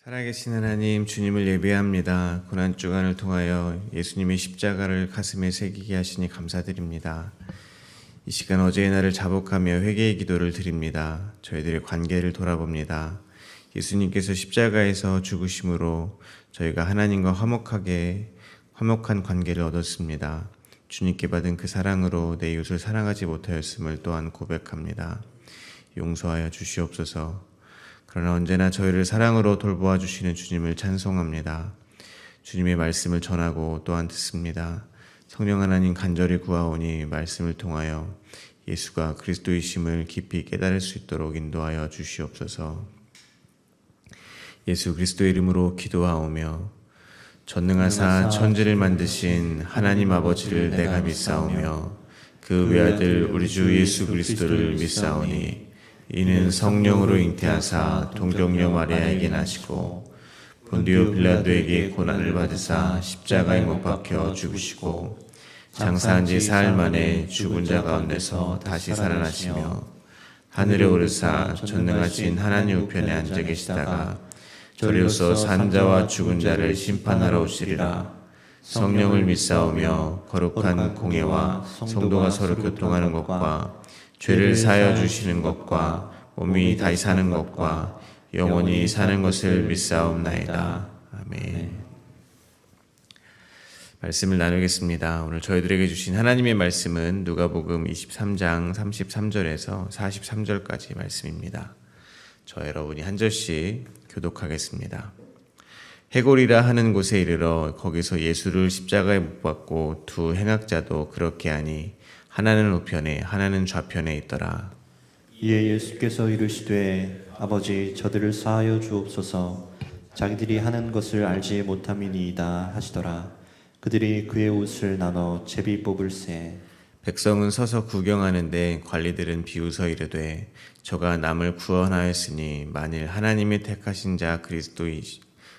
살아계신 하나님, 주님을 예배합니다. 고난 주간을 통하여 예수님의 십자가를 가슴에 새기게 하시니 감사드립니다. 이 시간 어제의 날을 자복하며 회개의 기도를 드립니다. 저희들의 관계를 돌아봅니다. 예수님께서 십자가에서 죽으심으로 저희가 하나님과 화목한 관계를 얻었습니다. 주님께 받은 그 사랑으로 내 이웃을 사랑하지 못하였음을 또한 고백합니다. 용서하여 주시옵소서. 그러나 언제나 저희를 사랑으로 돌보아 주시는 주님을 찬송합니다. 주님의 말씀을 전하고 또한 듣습니다. 성령 하나님 간절히 구하오니 말씀을 통하여 예수가 그리스도이심을 깊이 깨달을 수 있도록 인도하여 주시옵소서. 예수 그리스도의 이름으로 기도하오며 전능하사 천지를 만드신 하나님 아버지를 내가 믿사오며 그 외아들 우리 주 예수 그리스도를 믿사오니 이는 성령으로 잉태하사 동정녀 마리아에게 나시고 본디오 빌라도에게 고난을 받으사 십자가에 못 박혀 죽으시고 장사한 지 사흘 만에 죽은 자 가운데서 다시 살아나시며 하늘에 오르사 전능하신 하나님 우편에 앉아 계시다가 저리로서 산 자와 죽은 자를 심판하러 오시리라. 성령을 믿사오며 거룩한 공예와 성도가 서로 교통하는 것과 죄를 사하여 주시는 것과 몸이 다시 사는 것과 영원히 사는 것을 믿사옵나이다. 아멘. 말씀을 나누겠습니다. 오늘 저희들에게 주신 하나님의 말씀은 누가복음 23장 33절에서 43절까지 말씀입니다. 저 여러분이 한 절씩 교독하겠습니다. 해골이라 하는 곳에 이르러 거기서 예수를 십자가에 못 박고 두 행악자도 그렇게 하니 하나는 우편에 하나는 좌편에 있더라. 이에 예수께서 이르시되 아버지 저들을 사하여 주옵소서. 자기들이 하는 것을 알지 못함이니이다 하시더라. 그들이 그의 옷을 나눠 제비 뽑을세. 백성은 서서 구경하는데 관리들은 비웃어 이르되 저가 남을 구원하였으니 만일 하나님이 택하신 자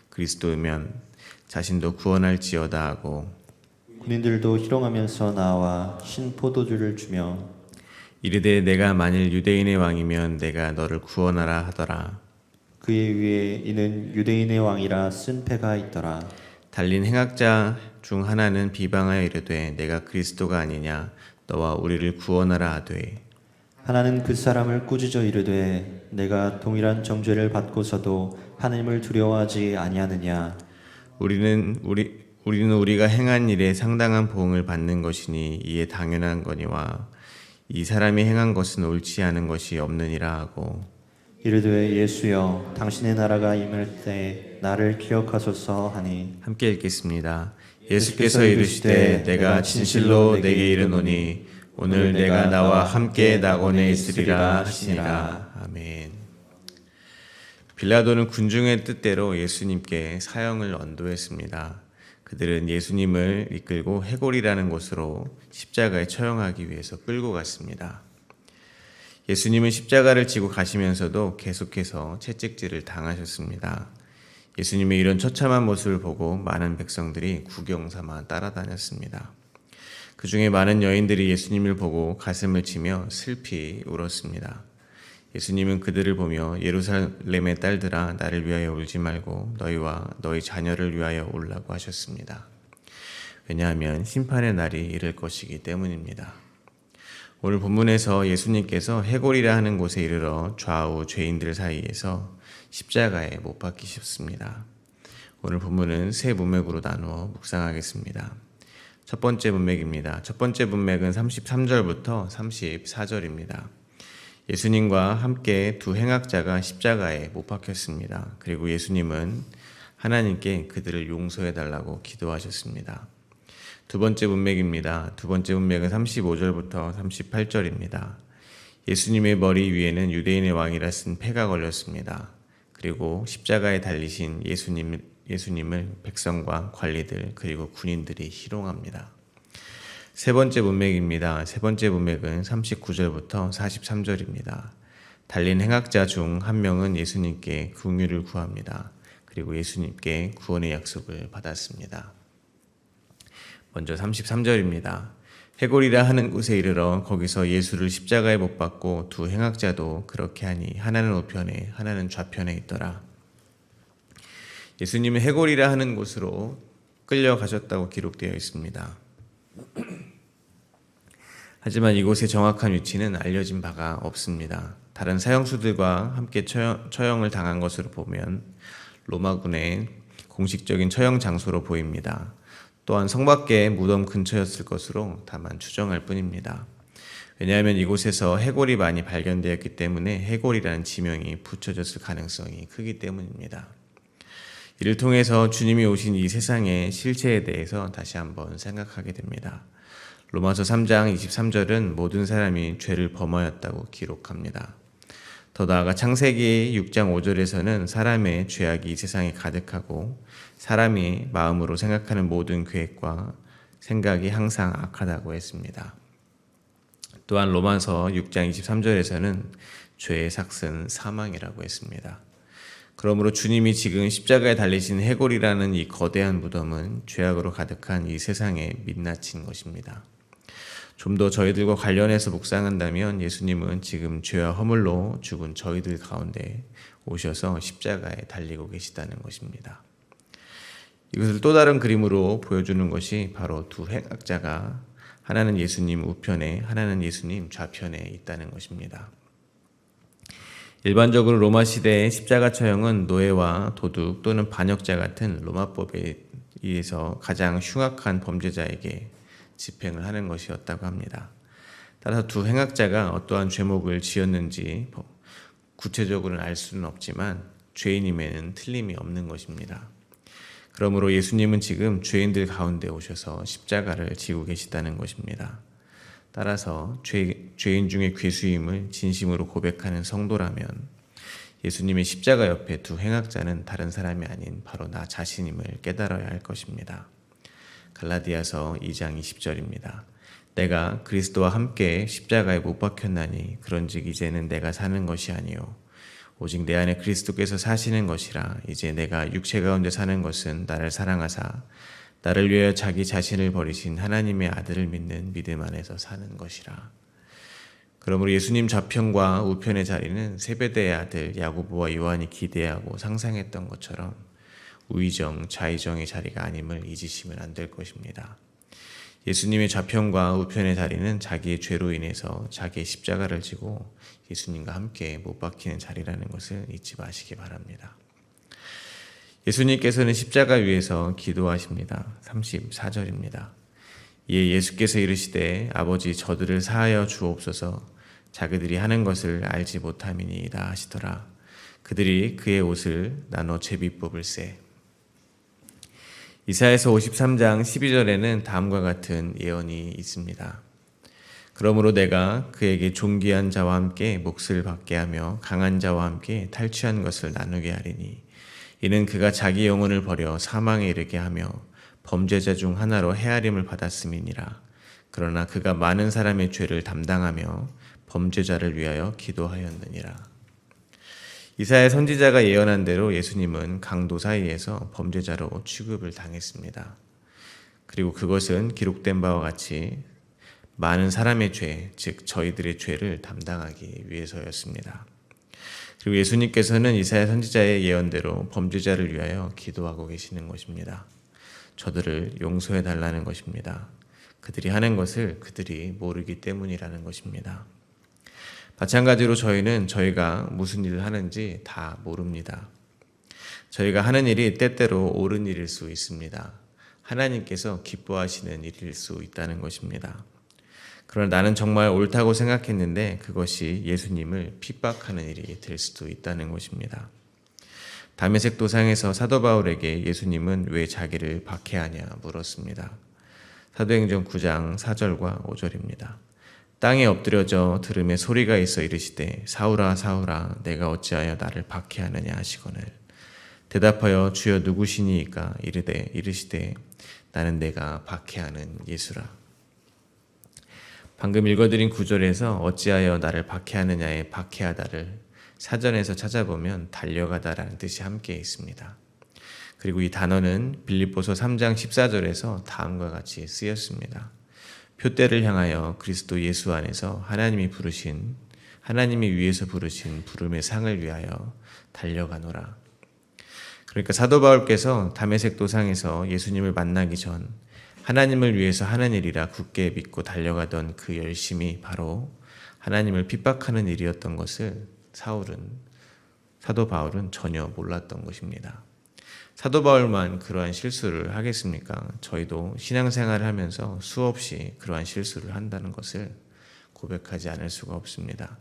그리스도면 자신도 구원할지어다 하고 군인들도 희롱하면서 나와 신 포도주를 주며 이르되 내가 만일 유대인의 왕이면 내가 너를 구원하라 하더라. 그의 위에 이는 유대인의 왕이라 쓴 패가 있더라. 달린 행악자 중 하나는 비방하여 이르되 내가 그리스도가 아니냐 너와 우리를 구원하라 하되 하나는 그 사람을 꾸짖어 이르되 내가 동일한 정죄를 받고서도 하나님을 두려워하지 아니하느냐. 우리는 우리가 행한 일에 상당한 보응을 받는 것이니 이에 당연한 거니와 이 사람이 행한 것은 옳지 않은 것이 없느니라 하고 이르되 예수여 당신의 나라가 임할 때 나를 기억하소서 하니 함께 읽겠습니다. 예수께서 이르시되 내가 진실로 내게 이르노니 오늘 내가 나와 함께 낙원에 있으리라 하시니라. 아멘. 빌라도는 군중의 뜻대로 예수님께 사형을 언도했습니다. 그들은 예수님을 이끌고 해골이라는 곳으로 십자가에 처형하기 위해서 끌고 갔습니다. 예수님은 십자가를 지고 가시면서도 계속해서 채찍질을 당하셨습니다. 예수님의 이런 처참한 모습을 보고 많은 백성들이 구경 삼아 따라다녔습니다. 그 중에 많은 여인들이 예수님을 보고 가슴을 치며 슬피 울었습니다. 예수님은 그들을 보며 예루살렘의 딸들아 나를 위하여 울지 말고 너희와 너희 자녀를 위하여 울라고 하셨습니다. 왜냐하면 심판의 날이 이를 것이기 때문입니다. 오늘 본문에서 예수님께서 해골이라 하는 곳에 이르러 좌우 죄인들 사이에서 십자가에 못 박히셨습니다. 오늘 본문은 세 문맥으로 나누어 묵상하겠습니다. 첫 번째 문맥입니다. 첫 번째 문맥은 33절부터 34절입니다. 예수님과 함께 두 행악자가 십자가에 못 박혔습니다. 그리고 예수님은 하나님께 그들을 용서해 달라고 기도하셨습니다. 두 번째 문맥입니다. 두 번째 문맥은 35절부터 38절입니다. 예수님의 머리 위에는 유대인의 왕이라 쓴 패가 걸렸습니다. 그리고 십자가에 달리신 예수님을 백성과 관리들 그리고 군인들이 희롱합니다. 세 번째 문맥입니다. 세 번째 문맥은 39절부터 43절입니다. 달린 행악자 중 한 명은 예수님께 긍휼을 구합니다. 그리고 예수님께 구원의 약속을 받았습니다. 먼저 33절입니다. 해골이라 하는 곳에 이르러 거기서 예수를 십자가에 못 박고 두 행악자도 그렇게 하니 하나는 우편에 하나는 좌편에 있더라. 예수님은 해골이라 하는 곳으로 끌려가셨다고 기록되어 있습니다. 하지만 이곳의 정확한 위치는 알려진 바가 없습니다. 다른 사형수들과 함께 처형을 당한 것으로 보면 로마군의 공식적인 처형 장소로 보입니다. 또한 성 밖의 무덤 근처였을 것으로 다만 추정할 뿐입니다. 왜냐하면 이곳에서 해골이 많이 발견되었기 때문에 해골이라는 지명이 붙여졌을 가능성이 크기 때문입니다. 이를 통해서 주님이 오신 이 세상의 실체에 대해서 다시 한번 생각하게 됩니다. 로마서 3장 23절은 모든 사람이 죄를 범하였다고 기록합니다. 더 나아가 창세기 6장 5절에서는 사람의 죄악이 이 세상에 가득하고 사람이 마음으로 생각하는 모든 계획과 생각이 항상 악하다고 했습니다. 또한 로마서 6장 23절에서는 죄의 삭은 사망이라고 했습니다. 그러므로 주님이 지금 십자가에 달리신 해골이라는 이 거대한 무덤은 죄악으로 가득한 이 세상에 민낯인 것입니다. 좀 더 저희들과 관련해서 묵상한다면 예수님은 지금 죄와 허물로 죽은 저희들 가운데 오셔서 십자가에 달리고 계시다는 것입니다. 이것을 또 다른 그림으로 보여주는 것이 바로 두 행악자가 하나는 예수님 우편에 하나는 예수님 좌편에 있다는 것입니다. 일반적으로 로마 시대의 십자가 처형은 노예와 도둑 또는 반역자 같은 로마법에 의해서 가장 흉악한 범죄자에게 집행을 하는 것이었다고 합니다. 따라서 두 행악자가 어떠한 죄목을 지었는지 구체적으로는 알 수는 없지만 죄인임에는 틀림이 없는 것입니다. 그러므로 예수님은 지금 죄인들 가운데 오셔서 십자가를 지고 계시다는 것입니다. 따라서 죄인 중에 괴수임을 진심으로 고백하는 성도라면 예수님의 십자가 옆에 두 행악자는 다른 사람이 아닌 바로 나 자신임을 깨달아야 할 것입니다. 갈라디아서 2장 20절입니다. 내가 그리스도와 함께 십자가에 못 박혔나니 그런즉 이제는 내가 사는 것이 아니요 오직 내 안에 그리스도께서 사시는 것이라. 이제 내가 육체 가운데 사는 것은 나를 사랑하사 나를 위하여 자기 자신을 버리신 하나님의 아들을 믿는 믿음 안에서 사는 것이라. 그러므로 예수님 좌편과 우편의 자리는 세베대의 아들 야고보와 요한이 기대하고 상상했던 것처럼 우의정, 좌의정의 자리가 아님을 잊으시면 안 될 것입니다. 예수님의 좌편과 우편의 자리는 자기의 죄로 인해서 자기의 십자가를 지고 예수님과 함께 못 박히는 자리라는 것을 잊지 마시기 바랍니다. 예수님께서는 십자가 위에서 기도하십니다. 34절입니다. 이에 예수께서 이르시되 아버지 저들을 사하여 주옵소서 자기들이 하는 것을 알지 못함이니이다 하시더라. 그들이 그의 옷을 나눠 제비 뽑을세. 이사야서 53장 12절에는 다음과 같은 예언이 있습니다. 그러므로 내가 그에게 존귀한 자와 함께 몫을 받게 하며 강한 자와 함께 탈취한 것을 나누게 하리니 이는 그가 자기 영혼을 버려 사망에 이르게 하며 범죄자 중 하나로 헤아림을 받았음이니라. 그러나 그가 많은 사람의 죄를 담당하며 범죄자를 위하여 기도하였느니라. 이사야 선지자가 예언한 대로 예수님은 강도 사이에서 범죄자로 취급을 당했습니다. 그리고 그것은 기록된 바와 같이 많은 사람의 죄, 즉 저희들의 죄를 담당하기 위해서였습니다. 그리고 예수님께서는 이사야 선지자의 예언대로 범죄자를 위하여 기도하고 계시는 것입니다. 저들을 용서해 달라는 것입니다. 그들이 하는 것을 그들이 모르기 때문이라는 것입니다. 마찬가지로 저희는 저희가 무슨 일을 하는지 다 모릅니다. 저희가 하는 일이 때때로 옳은 일일 수 있습니다. 하나님께서 기뻐하시는 일일 수 있다는 것입니다. 그러나 나는 정말 옳다고 생각했는데 그것이 예수님을 핍박하는 일이 될 수도 있다는 것입니다. 다메섹 도상에서 사도 바울에게 예수님은 왜 자기를 박해하냐 물었습니다. 사도행전 9장 4절과 5절입니다. 땅에 엎드려져 들음에 소리가 있어 이르시되 사울아 사울아 내가 어찌하여 나를 박해하느냐 하시거늘 대답하여 주여 누구시니이까 이르시되 나는 내가 박해하는 예수라. 방금 읽어드린 구절에서 어찌하여 나를 박해하느냐의 박해하다를 사전에서 찾아보면 달려가다라는 뜻이 함께 있습니다. 그리고 이 단어는 빌립보서 3장 14절에서 다음과 같이 쓰였습니다. 표대를 향하여 그리스도 예수 안에서 하나님이 위에서 부르신 부름의 상을 위하여 달려가노라. 그러니까 사도 바울께서 다메섹 도상에서 예수님을 만나기 전 하나님을 위해서 하는 일이라 굳게 믿고 달려가던 그 열심이 바로 하나님을 핍박하는 일이었던 것을 사도 바울은 전혀 몰랐던 것입니다. 사도 바울만 그러한 실수를 하겠습니까? 저희도 신앙생활을 하면서 수없이 그러한 실수를 한다는 것을 고백하지 않을 수가 없습니다.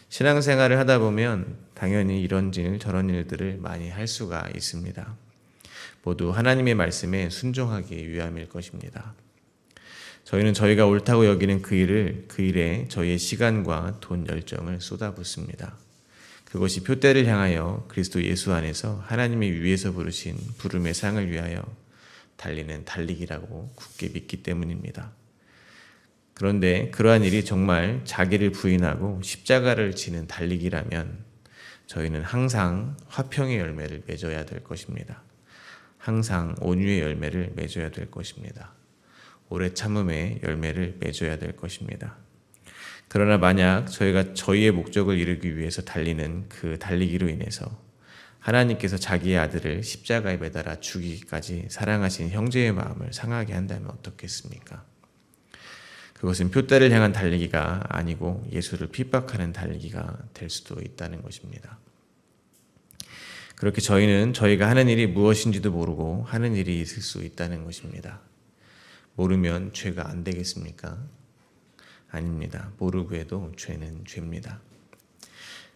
신앙생활을 하다 보면 당연히 이런 일 저런 일들을 많이 할 수가 있습니다. 모두 하나님의 말씀에 순종하기 위함일 것입니다. 저희는 저희가 옳다고 여기는 그 일에 저희의 시간과 돈 열정을 쏟아붓습니다. 그것이 표대를 향하여 그리스도 예수 안에서 하나님이 위에서 부르신 부름의 상을 위하여 달리는 달리기라고 굳게 믿기 때문입니다. 그런데 그러한 일이 정말 자기를 부인하고 십자가를 지는 달리기라면 저희는 항상 화평의 열매를 맺어야 될 것입니다. 항상 온유의 열매를 맺어야 될 것입니다. 오래 참음의 열매를 맺어야 될 것입니다. 그러나 만약 저희가 저희의 목적을 이루기 위해서 달리는 그 달리기로 인해서 하나님께서 자기의 아들을 십자가에 매달아 죽이기까지 사랑하신 형제의 마음을 상하게 한다면 어떻겠습니까? 그것은 표대를 향한 달리기가 아니고 예수를 핍박하는 달리기가 될 수도 있다는 것입니다. 그렇게 저희는 저희가 하는 일이 무엇인지도 모르고 하는 일이 있을 수 있다는 것입니다. 모르면 죄가 안 되겠습니까? 아닙니다. 모르고 해도 죄는 죄입니다.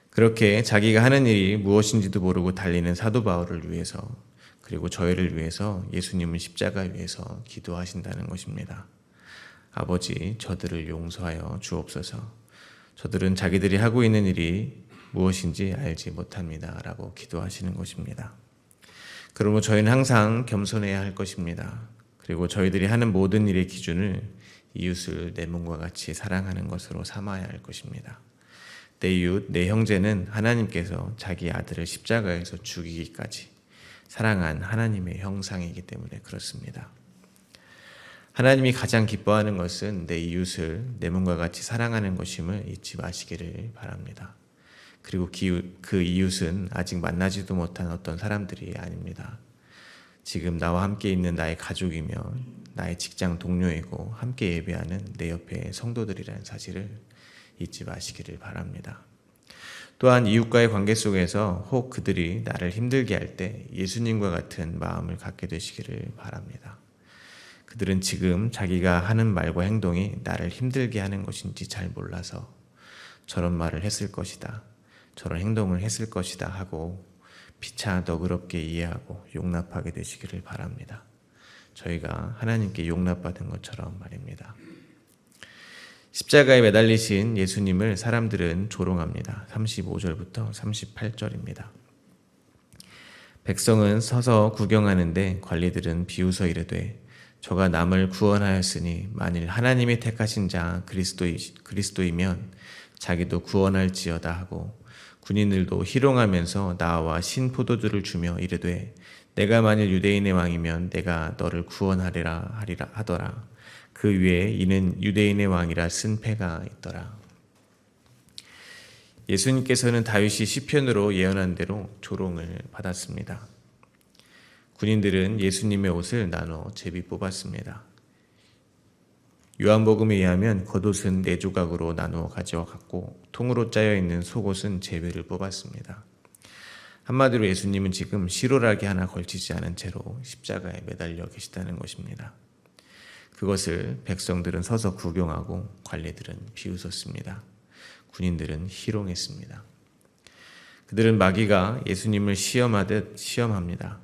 그렇게 자기가 하는 일이 무엇인지도 모르고 달리는 사도 바울을 위해서 그리고 저희를 위해서 예수님은 십자가 위에서 기도하신다는 것입니다. 아버지, 저들을 용서하여 주옵소서. 저들은 자기들이 하고 있는 일이 무엇인지 알지 못합니다. 라고 기도하시는 것입니다. 그러므로 저희는 항상 겸손해야 할 것입니다. 그리고 저희들이 하는 모든 일의 기준을 이웃을 내 몸과 같이 사랑하는 것으로 삼아야 할 것입니다. 내 이웃, 내 형제는 하나님께서 자기 아들을 십자가에서 죽이기까지 사랑한 하나님의 형상이기 때문에 그렇습니다. 하나님이 가장 기뻐하는 것은 내 이웃을 내 몸과 같이 사랑하는 것임을 잊지 마시기를 바랍니다. 그리고 그 이웃은 아직 만나지도 못한 어떤 사람들이 아닙니다. 지금 나와 함께 있는 나의 가족이며 나의 직장 동료이고 함께 예배하는 내 옆에 성도들이라는 사실을 잊지 마시기를 바랍니다. 또한 이웃과의 관계 속에서 혹 그들이 나를 힘들게 할 때 예수님과 같은 마음을 갖게 되시기를 바랍니다. 그들은 지금 자기가 하는 말과 행동이 나를 힘들게 하는 것인지 잘 몰라서 저런 말을 했을 것이다, 저런 행동을 했을 것이다 하고 피차 너그럽게 이해하고 용납하게 되시기를 바랍니다. 저희가 하나님께 용납받은 것처럼 말입니다. 십자가에 매달리신 예수님을 사람들은 조롱합니다. 35절부터 38절입니다. 백성은 서서 구경하는데 관리들은 비웃어 이르되 저가 남을 구원하였으니 만일 하나님이 택하신 자 그리스도이면 자기도 구원할지어다 하고 군인들도 희롱하면서 나와 신포도주를 주며 이르되 내가 만일 유대인의 왕이면 내가 너를 구원하리라 하더라. 그 위에 이는 유대인의 왕이라 쓴 패가 있더라. 예수님께서는 다윗이 시편으로 예언한 대로 조롱을 받았습니다. 군인들은 예수님의 옷을 나눠 제비 뽑았습니다. 요한복음에 의하면 겉옷은 4조각으로 나누어 가져갔고 통으로 짜여 있는 속옷은 제비를 뽑았습니다. 한마디로 예수님은 지금 시로라기 하나 걸치지 않은 채로 십자가에 매달려 계시다는 것입니다. 그것을 백성들은 서서 구경하고 관리들은 비웃었습니다. 군인들은 희롱했습니다. 그들은 마귀가 예수님을 시험하듯 시험합니다.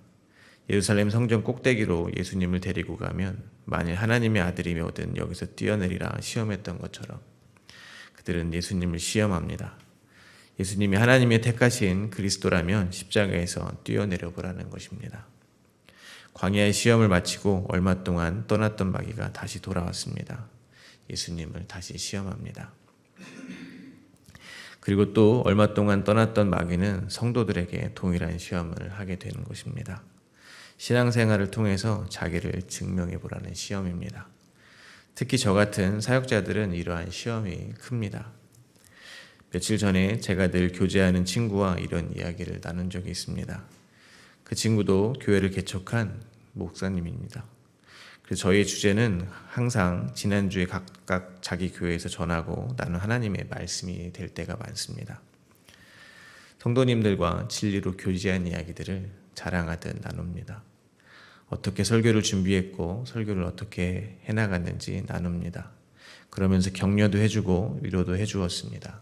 예루살렘 성전 꼭대기로 예수님을 데리고 가면 만일 하나님의 아들이거든 여기서 뛰어내리라 시험했던 것처럼 그들은 예수님을 시험합니다. 예수님이 하나님의 택하신 그리스도라면 십자가에서 뛰어내려 보라는 것입니다. 광야의 시험을 마치고 얼마 동안 떠났던 마귀가 다시 돌아왔습니다. 예수님을 다시 시험합니다. 그리고 또 얼마 동안 떠났던 마귀는 성도들에게 동일한 시험을 하게 되는 것입니다. 신앙생활을 통해서 자기를 증명해 보라는 시험입니다. 특히 저 같은 사역자들은 이러한 시험이 큽니다. 며칠 전에 제가 늘 교제하는 친구와 이런 이야기를 나눈 적이 있습니다. 그 친구도 교회를 개척한 목사님입니다. 그래서 저희의 주제는 항상 지난주에 각각 자기 교회에서 전하고 나눈 하나님의 말씀이 될 때가 많습니다. 성도님들과 진리로 교제한 이야기들을 자랑하듯 나눕니다. 어떻게 설교를 준비했고 설교를 어떻게 해나갔는지 나눕니다. 그러면서 격려도 해주고 위로도 해주었습니다.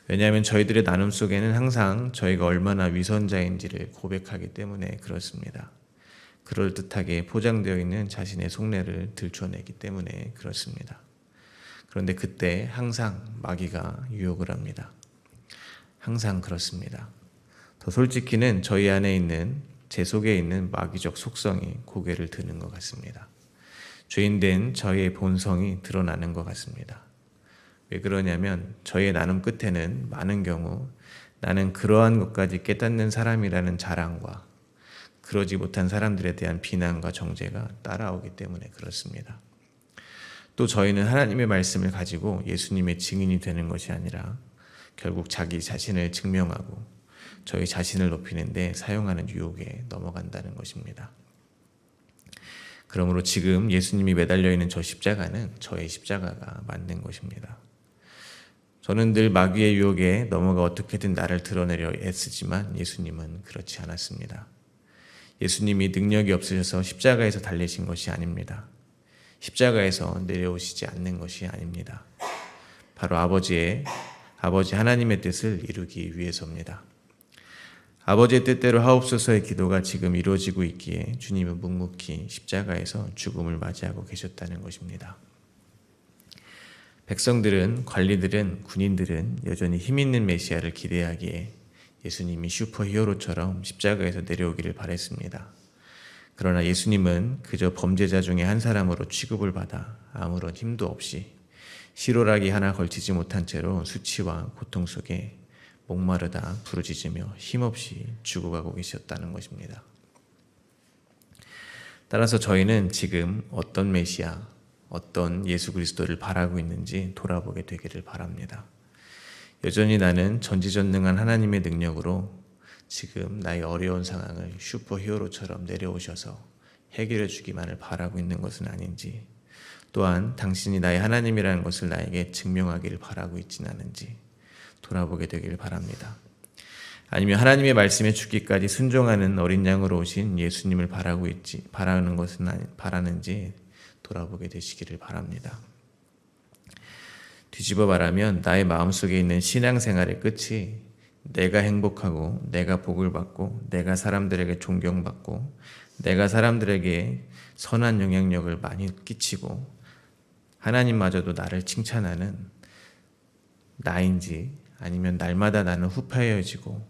왜냐하면 저희들의 나눔 속에는 항상 저희가 얼마나 위선자인지를 고백하기 때문에 그렇습니다. 그럴듯하게 포장되어 있는 자신의 속내를 들춰내기 때문에 그렇습니다. 그런데 그때 항상 마귀가 유혹을 합니다. 항상 그렇습니다. 더 솔직히는 저희 안에 있는 제 속에 있는 마귀적 속성이 고개를 드는 것 같습니다. 죄인된 저의 본성이 드러나는 것 같습니다. 왜 그러냐면 저의 나눔 끝에는 많은 경우 나는 그러한 것까지 깨닫는 사람이라는 자랑과 그러지 못한 사람들에 대한 비난과 정죄가 따라오기 때문에 그렇습니다. 또 저희는 하나님의 말씀을 가지고 예수님의 증인이 되는 것이 아니라 결국 자기 자신을 증명하고 저희 자신을 높이는 데 사용하는 유혹에 넘어간다는 것입니다. 그러므로 지금 예수님이 매달려 있는 저 십자가는 저의 십자가가 맞는 것입니다. 저는 늘 마귀의 유혹에 넘어가 어떻게든 나를 드러내려 애쓰지만 예수님은 그렇지 않았습니다. 예수님이 능력이 없으셔서 십자가에서 달리신 것이 아닙니다. 십자가에서 내려오시지 않는 것이 아닙니다. 바로 아버지 하나님의 뜻을 이루기 위해서입니다. 아버지의 뜻대로 하옵소서의 기도가 지금 이루어지고 있기에 주님은 묵묵히 십자가에서 죽음을 맞이하고 계셨다는 것입니다. 백성들은, 관리들은, 군인들은 여전히 힘있는 메시아를 기대하기에 예수님이 슈퍼히어로처럼 십자가에서 내려오기를 바랬습니다. 그러나 예수님은 그저 범죄자 중에 한 사람으로 취급을 받아 아무런 힘도 없이 시로라기 하나 걸치지 못한 채로 수치와 고통 속에 목마르다 부르짖으며 힘없이 죽어가고 계셨다는 것입니다. 따라서 저희는 지금 어떤 메시아, 어떤 예수 그리스도를 바라고 있는지 돌아보게 되기를 바랍니다. 여전히 나는 전지전능한 하나님의 능력으로 지금 나의 어려운 상황을 슈퍼히어로처럼 내려오셔서 해결해 주기만을 바라고 있는 것은 아닌지, 또한 당신이 나의 하나님이라는 것을 나에게 증명하기를 바라고 있지는 않은지 돌아보게 되기를 바랍니다. 아니면 하나님의 말씀에 죽기까지 순종하는 어린 양으로 오신 예수님을 바라는 것은 바라는지 돌아보게 되시기를 바랍니다. 뒤집어 말하면 나의 마음속에 있는 신앙생활의 끝이 내가 행복하고 내가 복을 받고 내가 사람들에게 존경받고 내가 사람들에게 선한 영향력을 많이 끼치고 하나님마저도 나를 칭찬하는 나인지, 아니면 날마다 나는 후패해지고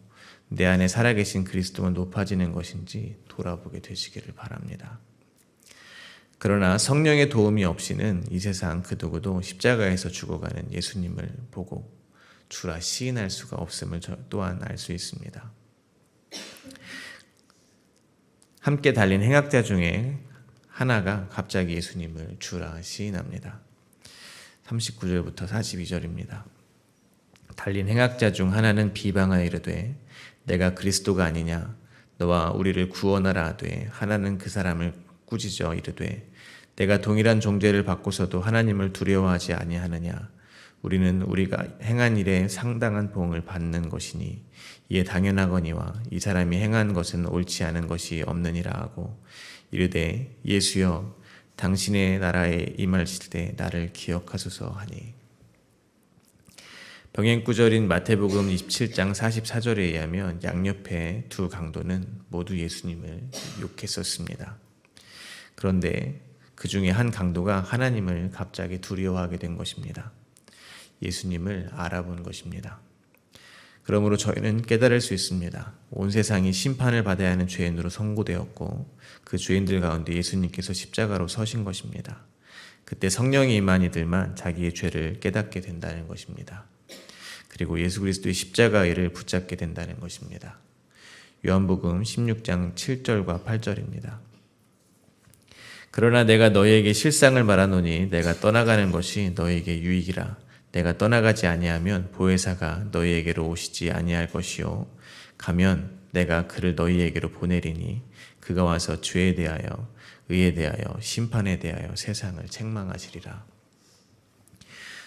내 안에 살아계신 그리스도만 높아지는 것인지 돌아보게 되시기를 바랍니다. 그러나 성령의 도움이 없이는 이 세상 그 누구도 십자가에서 죽어가는 예수님을 보고 주라 시인할 수가 없음을 또한 알 수 있습니다. 함께 달린 행악자 중에 하나가 갑자기 예수님을 주라 시인합니다. 39절부터 42절입니다. 달린 행악자 중 하나는 비방하여 이르되 내가 그리스도가 아니냐, 너와 우리를 구원하라 하되, 하나는 그 사람을 꾸짖어 이르되 내가 동일한 종죄를 받고서도 하나님을 두려워하지 아니하느냐, 우리는 우리가 행한 일에 상당한 보응을 받는 것이니 이에 당연하거니와 이 사람이 행한 것은 옳지 않은 것이 없느니라 하고 이르되 예수여 당신의 나라에 임하실 때 나를 기억하소서 하니. 병행구절인 마태복음 27장 44절에 의하면 양옆의 두 강도는 모두 예수님을 욕했었습니다. 그런데 그 중에 한 강도가 하나님을 갑자기 두려워하게 된 것입니다. 예수님을 알아본 것입니다. 그러므로 저희는 깨달을 수 있습니다. 온 세상이 심판을 받아야 하는 죄인으로 선고되었고 그 죄인들 가운데 예수님께서 십자가로 서신 것입니다. 그때 성령이 임한 이들만 자기의 죄를 깨닫게 된다는 것입니다. 그리고 예수 그리스도의 십자가의 일을 붙잡게 된다는 것입니다. 요한복음 16장 7절과 8절입니다. 그러나 내가 너희에게 실상을 말하노니 내가 떠나가는 것이 너희에게 유익이라. 내가 떠나가지 아니하면 보혜사가 너희에게로 오시지 아니할 것이요 가면 내가 그를 너희에게로 보내리니 그가 와서 죄에 대하여 의에 대하여 심판에 대하여 세상을 책망하시리라.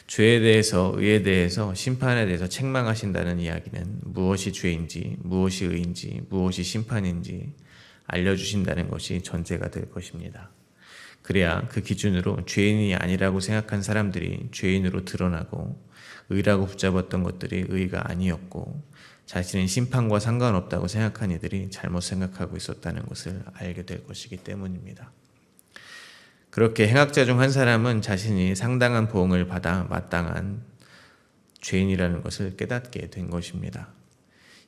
죄에 대해서 의에 대해서 심판에 대해서 책망하신다는 이야기는 무엇이 죄인지 무엇이 의인지 무엇이 심판인지 알려주신다는 것이 전제가 될 것입니다. 그래야 그 기준으로 죄인이 아니라고 생각한 사람들이 죄인으로 드러나고 의라고 붙잡았던 것들이 의가 아니었고 자신은 심판과 상관없다고 생각한 이들이 잘못 생각하고 있었다는 것을 알게 될 것이기 때문입니다. 그렇게 행악자 중 한 사람은 자신이 상당한 보응을 받아 마땅한 죄인이라는 것을 깨닫게 된 것입니다.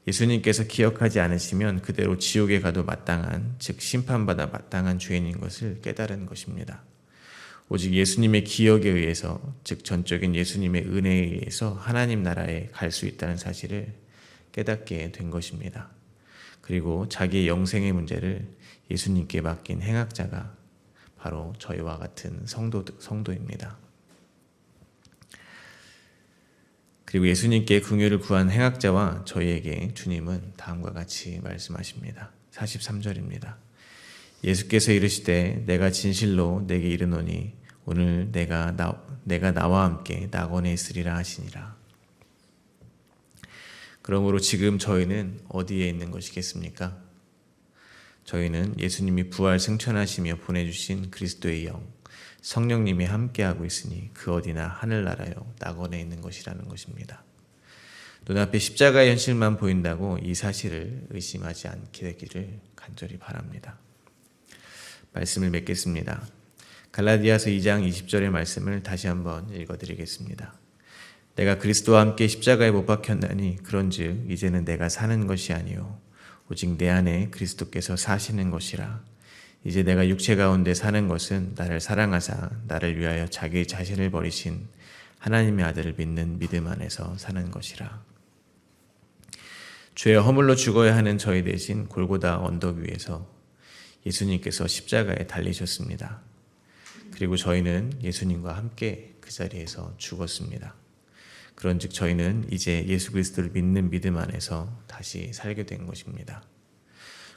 예수님께서 기억하지 않으시면 그대로 지옥에 가도 마땅한, 즉 심판받아 마땅한 죄인인 것을 깨달은 것입니다. 오직 예수님의 기억에 의해서, 즉 전적인 예수님의 은혜에 의해서 하나님 나라에 갈 수 있다는 사실을 깨닫게 된 것입니다. 그리고 자기의 영생의 문제를 예수님께 맡긴 행악자가 바로 저희와 같은 성도입니다. 그리고 예수님께 긍휼을 구한 행악자와 저희에게 주님은 다음과 같이 말씀하십니다. 43절입니다. 예수께서 이르시되 내가 진실로 내게 이르노니 오늘 내가 나와 함께 낙원에 있으리라 하시니라. 그러므로 지금 저희는 어디에 있는 것이겠습니까? 저희는 예수님이 부활 승천하시며 보내주신 그리스도의 영, 성령님이 함께하고 있으니 그 어디나 하늘나라요 낙원에 있는 것이라는 것입니다. 눈앞에 십자가의 현실만 보인다고 이 사실을 의심하지 않게 되기를 간절히 바랍니다. 말씀을 맺겠습니다. 갈라디아서 2장 20절의 말씀을 다시 한번 읽어드리겠습니다. 내가 그리스도와 함께 십자가에 못 박혔나니 그런즉 이제는 내가 사는 것이 아니요 오직 내 안에 그리스도께서 사시는 것이라. 이제 내가 육체 가운데 사는 것은 나를 사랑하사 나를 위하여 자기 자신을 버리신 하나님의 아들을 믿는 믿음 안에서 사는 것이라. 죄에 허물로 죽어야 하는 저희 대신 골고다 언덕 위에서 예수님께서 십자가에 달리셨습니다. 그리고 저희는 예수님과 함께 그 자리에서 죽었습니다. 그런즉 저희는 이제 예수 그리스도를 믿는 믿음 안에서 다시 살게 된 것입니다.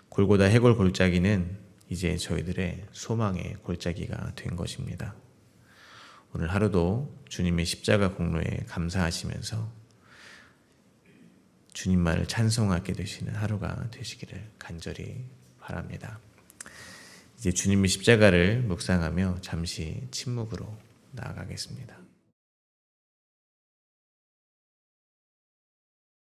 골고다 해골 골짜기는 이제 저희들의 소망의 골짜기가 된 것입니다. 오늘 하루도 주님의 십자가 공로에 감사하시면서 주님만을 찬송하게 되시는 하루가 되시기를 간절히 바랍니다. 이제 주님의 십자가를 묵상하며 잠시 침묵으로 나아가겠습니다.